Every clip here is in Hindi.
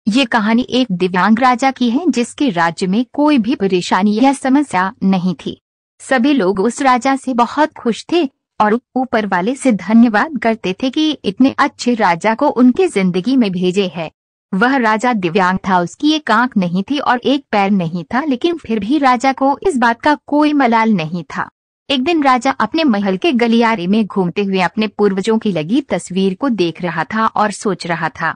ये कहानी एक दिव्यांग राजा की है जिसके राज्य में कोई भी परेशानी या समस्या नहीं थी। सभी लोग उस राजा से बहुत खुश थे और ऊपर वाले से धन्यवाद करते थे कि इतने अच्छे राजा को उनके जिंदगी में भेजे है। वह राजा दिव्यांग था, उसकी एक आंख नहीं थी और एक पैर नहीं था, लेकिन फिर भी राजा को इस बात का कोई मलाल नहीं था। एक दिन राजा अपने महल के गलियारे में घूमते हुए अपने पूर्वजों की लगी तस्वीर को देख रहा था और सोच रहा था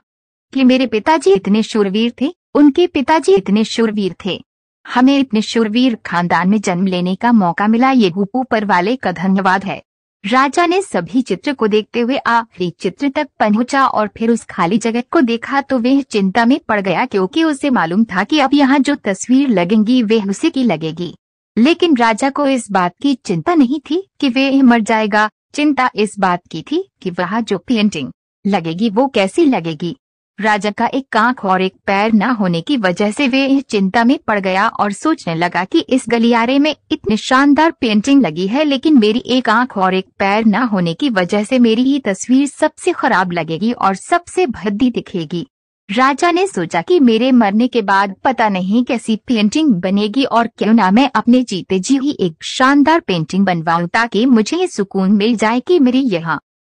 कि मेरे पिताजी इतने शूरवीर थे, उनके पिताजी इतने शूरवीर थे, हमें इतने शूरवीर खानदान में जन्म लेने का मौका मिला, ये ऊपर वाले का धन्यवाद है। राजा ने सभी चित्र को देखते हुए आखिरी चित्र तक पहुंचा और फिर उस खाली जगह को देखा तो वह चिंता में पड़ गया, क्योंकि उसे मालूम था कि अब यहाँ जो तस्वीर लगेंगी वह उसी की लगेगी। लेकिन राजा को इस बात की चिंता नहीं थी कि वह मर जाएगा, चिंता इस बात की थी कि वहाँ जो पेंटिंग लगेगी वो कैसी लगेगी। राजा का एक आंख और एक पैर न होने की वजह से वह चिंता में पड़ गया और सोचने लगा कि इस गलियारे में इतनी शानदार पेंटिंग लगी है, लेकिन मेरी एक आंख और एक पैर न होने की वजह से मेरी ही तस्वीर सबसे खराब लगेगी और सबसे भद्दी दिखेगी। राजा ने सोचा कि मेरे मरने के बाद पता नहीं कैसी पेंटिंग बनेगी और क्यों ना मैं अपने जीते जी ही एक शानदार पेंटिंग बनवाऊं, ताकि मुझे ये सुकून मिल जाए कि मेरी यहाँ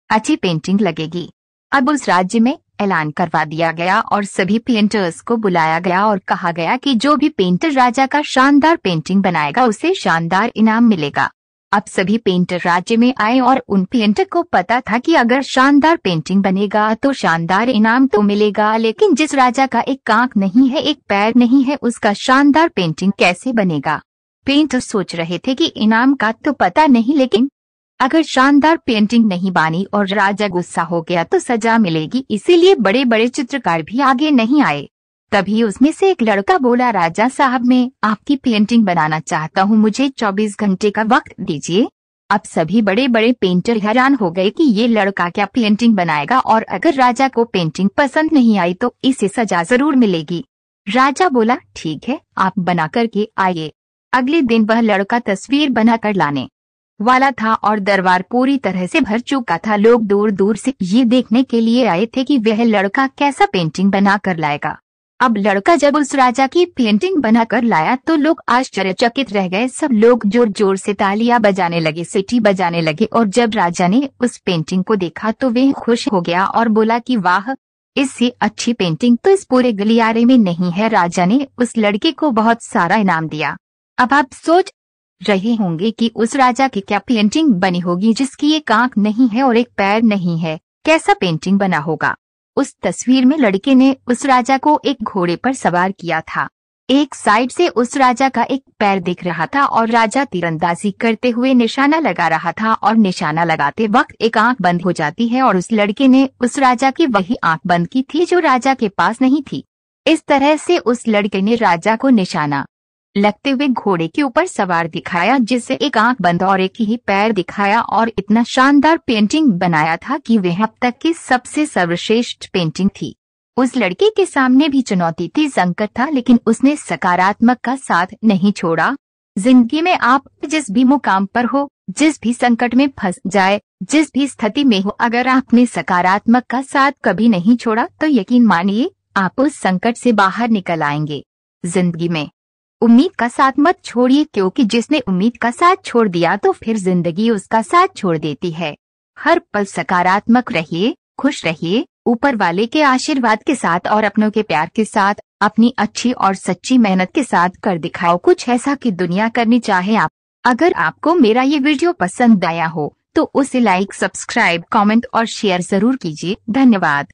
अच्छी पेंटिंग लगेगी। अब उस राज्य में ऐलान करवा दिया गया और सभी पेंटर्स को बुलाया गया और कहा गया कि जो भी पेंटर राजा का शानदार पेंटिंग बनाएगा उसे शानदार इनाम मिलेगा। अब सभी पेंटर राज्य में आए और उन पेंटर को पता था कि अगर शानदार पेंटिंग बनेगा तो शानदार इनाम तो मिलेगा, लेकिन जिस राजा का एक आंख नहीं है, एक पैर नहीं है, उसका शानदार पेंटिंग कैसे बनेगा। पेंटर सोच रहे थे कि इनाम का तो पता नहीं, लेकिन अगर शानदार पेंटिंग नहीं बनी और राजा गुस्सा हो गया तो सजा मिलेगी, इसीलिए बड़े बड़े चित्रकार भी आगे नहीं आए। तभी उसमें से एक लड़का बोला, राजा साहब मैं आपकी पेंटिंग बनाना चाहता हूँ, मुझे 24 घंटे का वक्त दीजिए। अब सभी बड़े बड़े पेंटर हैरान हो गए कि ये लड़का क्या पेंटिंग बनाएगा, और अगर राजा को पेंटिंग पसंद नहीं आई तो इसे सजा जरूर मिलेगी। राजा बोला ठीक है, आप बना करके आइए। अगले दिन वह लड़का तस्वीर बनाकर लाने वाला था और दरबार पूरी तरह से भर चुका था। लोग दूर दूर से ये देखने के लिए आए थे कि वह लड़का कैसा पेंटिंग बना कर लाएगा। अब लड़का जब उस राजा की पेंटिंग बनाकर लाया तो लोग आश्चर्यचकित रह गए। सब लोग जोर जोर से तालियां बजाने लगे, सीटी बजाने लगे, और जब राजा ने उस पेंटिंग को देखा तो वह खुश हो गया और बोला कि वाह, इससे अच्छी पेंटिंग तो इस पूरे गलियारे में नहीं है। राजा ने उस लड़के को बहुत सारा इनाम दिया। अब आप सोच रहे होंगे कि उस राजा की क्या पेंटिंग बनी होगी जिसकी एक आंख नहीं है और एक पैर नहीं है, कैसा पेंटिंग बना होगा। उस तस्वीर में लड़के ने उस राजा को एक घोड़े पर सवार किया था। एक साइड से उस राजा का एक पैर दिख रहा था और राजा तीरंदाजी करते हुए निशाना लगा रहा था, और निशाना लगाते वक्त एक आंख बंद हो जाती है और उस लड़के ने उस राजा की वही आंख बंद की थी जो राजा के पास नहीं थी। इस तरह से उस लड़के ने राजा को निशाना लगते हुए घोड़े के ऊपर सवार दिखाया, जिससे एक आंख बंद और एक ही पैर दिखाया, और इतना शानदार पेंटिंग बनाया था कि वह अब तक की सबसे सर्वश्रेष्ठ पेंटिंग थी। उस लड़के के सामने भी चुनौती थी, संकट था, लेकिन उसने सकारात्मक का साथ नहीं छोड़ा। जिंदगी में आप जिस भी मुकाम पर हो, जिस भी संकट में फंस जाए, जिस भी स्थिति में हो, अगर आपने सकारात्मक का साथ कभी नहीं छोड़ा तो यकीन मानिए आप उस संकट से बाहर निकल आएंगे। जिंदगी में उम्मीद का साथ मत छोड़िए, क्योंकि जिसने उम्मीद का साथ छोड़ दिया तो फिर जिंदगी उसका साथ छोड़ देती है। हर पल सकारात्मक रहिए, खुश रहिए, ऊपर वाले के आशीर्वाद के साथ और अपनों के प्यार के साथ, अपनी अच्छी और सच्ची मेहनत के साथ कर दिखाओ कुछ ऐसा कि दुनिया करनी चाहे आप। अगर आपको मेरा ये वीडियो पसंद आया हो तो उसे लाइक, सब्सक्राइब, कमेंट और शेयर जरूर कीजिए। धन्यवाद।